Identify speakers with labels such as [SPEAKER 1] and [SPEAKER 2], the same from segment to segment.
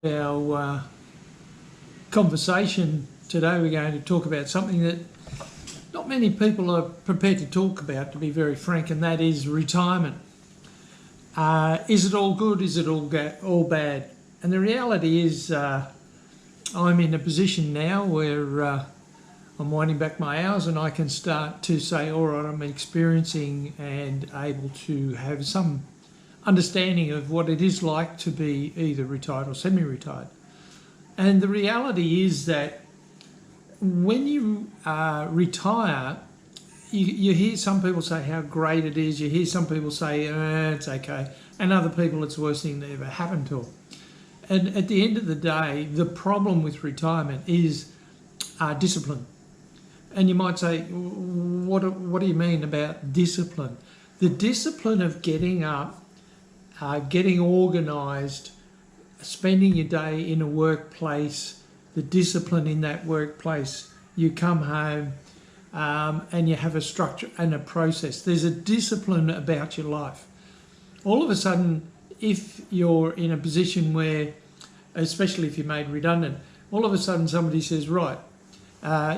[SPEAKER 1] Our conversation today, we're going to talk about something that not many people are prepared to talk about, to be very frank, and that is retirement. Is it all good? Is it all bad? And the reality is I'm in a position now where I'm winding back my hours and I can start to say, all right, I'm experiencing and able to have some understanding of what it is like to be either retired or semi-retired. And the reality is that when you retire, you hear some people say how great it is, you hear some people say it's okay, and other people it's the worst thing that ever happened to them. And at the end of the day, the problem with retirement is discipline. And you might say, what do you mean about discipline? The discipline of getting up, getting organised, spending your day in a workplace, the discipline in that workplace. You come home and you have a structure and a process. There's a discipline about your life. All of a sudden, if you're in a position where, especially if you're made redundant, all of a sudden somebody says, right,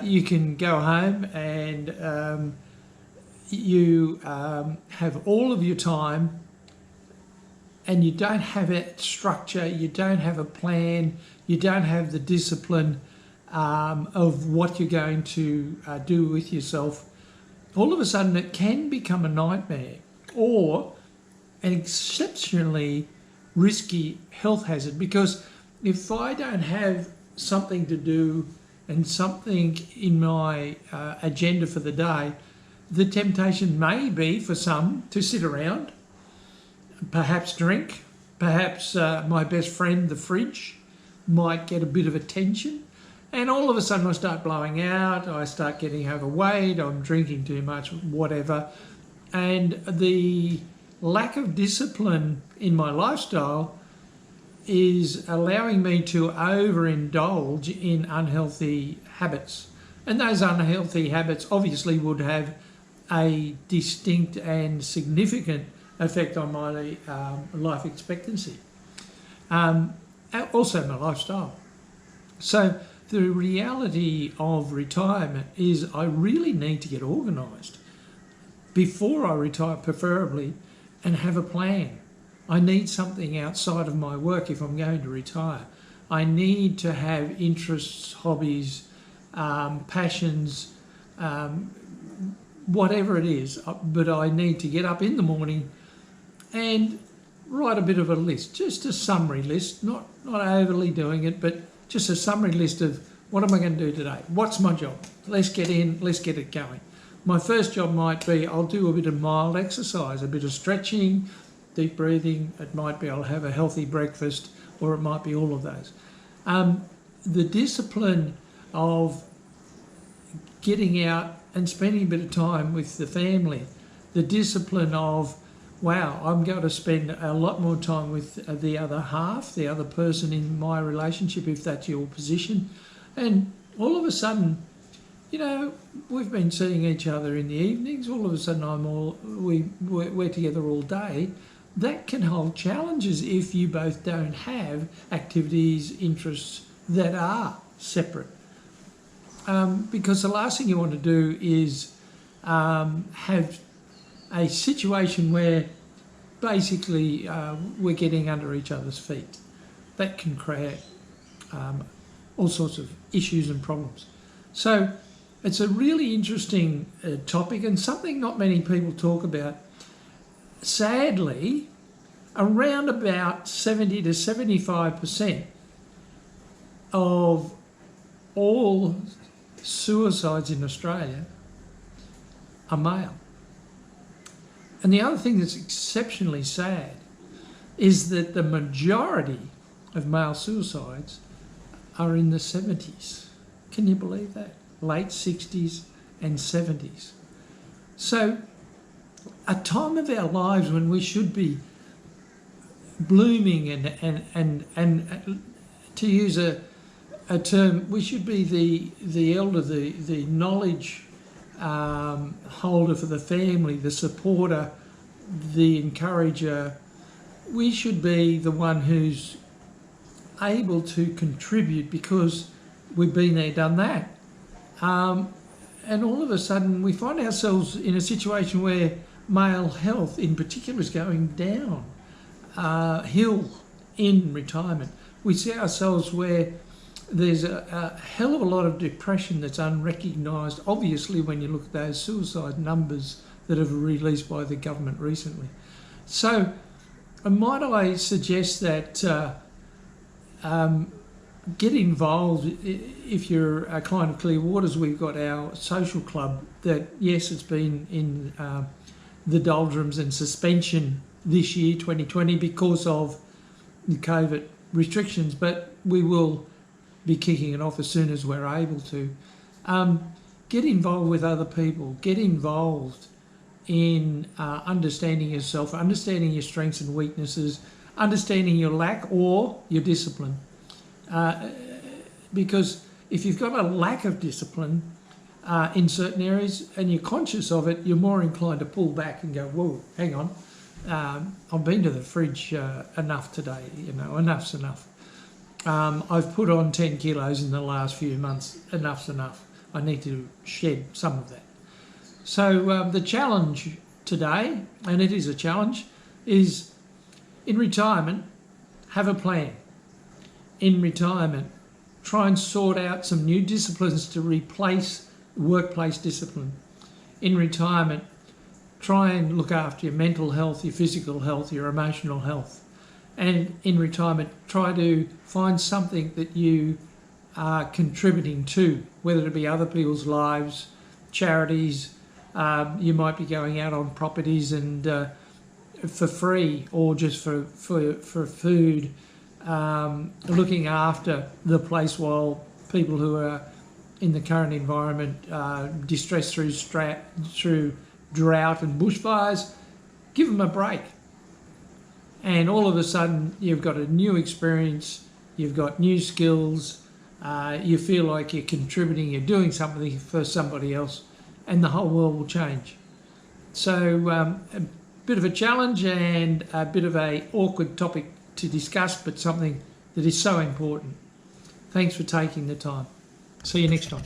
[SPEAKER 1] you can go home and you have all of your time, and you don't have a structure, you don't have a plan, you don't have the discipline of what you're going to do with yourself, all of a sudden it can become a nightmare or an exceptionally risky health hazard. Because if I don't have something to do and something in my agenda for the day, the temptation may be for some to sit around, perhaps drink, perhaps my best friend, the fridge, might get a bit of attention, and all of a sudden I start blowing out, I start getting overweight, I'm drinking too much, whatever. And the lack of discipline in my lifestyle is allowing me to overindulge in unhealthy habits. And those unhealthy habits obviously would have a distinct and significant effect on my life expectancy, also my lifestyle. So the reality of retirement is I really need to get organised before I retire, preferably, and have a plan. I need something outside of my work if I'm going to retire. I need to have interests, hobbies, passions, whatever it is, but I need to get up in the morning and write a bit of a list, just a summary list, not overly doing it, but just a summary list of what am I going to do today? What's my job? Let's get in, let's get it going. My first job might be I'll do a bit of mild exercise, a bit of stretching, deep breathing. It might be I'll have a healthy breakfast, or it might be all of those. The discipline of getting out and spending a bit of time with the family, the discipline of, wow, I'm going to spend a lot more time with the other half, the other person in my relationship, if that's your position. And all of a sudden, you know, we've been seeing each other in the evenings. All of a sudden, we're together all day. That can hold challenges if you both don't have activities, interests that are separate. Because the last thing you want to do is have a situation where basically we're getting under each other's feet. That can create all sorts of issues and problems. So it's a really interesting topic, and something not many people talk about. Sadly, around about 70 to 75% of all suicides in Australia are male. And the other thing that's exceptionally sad is that the majority of male suicides are in the 70s. Can you believe that? Late 60s and 70s. So a time of our lives when we should be blooming and to use a term, we should be the elder, the knowledge holder for the family, the supporter, the encourager. We should be the one who's able to contribute because we've been there, done that. And all of a sudden we find ourselves in a situation where male health in particular is going down hill in retirement. We see ourselves where there's a hell of a lot of depression that's unrecognised, obviously, when you look at those suicide numbers that have been released by the government recently. So might I suggest that get involved. If you're a client of Clear Waters, we've got our social club that, yes, it's been in the doldrums and suspension this year, 2020, because of the COVID restrictions, but we will be kicking it off as soon as we're able to. Get involved with other people. Get involved in understanding yourself, understanding your strengths and weaknesses, understanding your lack or your discipline. Because if you've got a lack of discipline in certain areas and you're conscious of it, you're more inclined to pull back and go, whoa, hang on, I've been to the fridge enough today, enough's enough. I've put on 10 kilos in the last few months, enough's enough. I need to shed some of that. So the challenge today, and it is a challenge, is in retirement, have a plan. In retirement, try and sort out some new disciplines to replace workplace discipline. In retirement, try and look after your mental health, your physical health, your emotional health. And in retirement, try to find something that you are contributing to, whether it be other people's lives, charities. You might be going out on properties and for free, or just for food, looking after the place while people who are in the current environment distressed through drought and bushfires. Give them a break. And all of a sudden you've got a new experience, you've got new skills, you feel like you're contributing, you're doing something for somebody else, and the whole world will change. So a bit of a challenge and a bit of a awkward topic to discuss, but something that is so important. Thanks for taking the time. See you next time.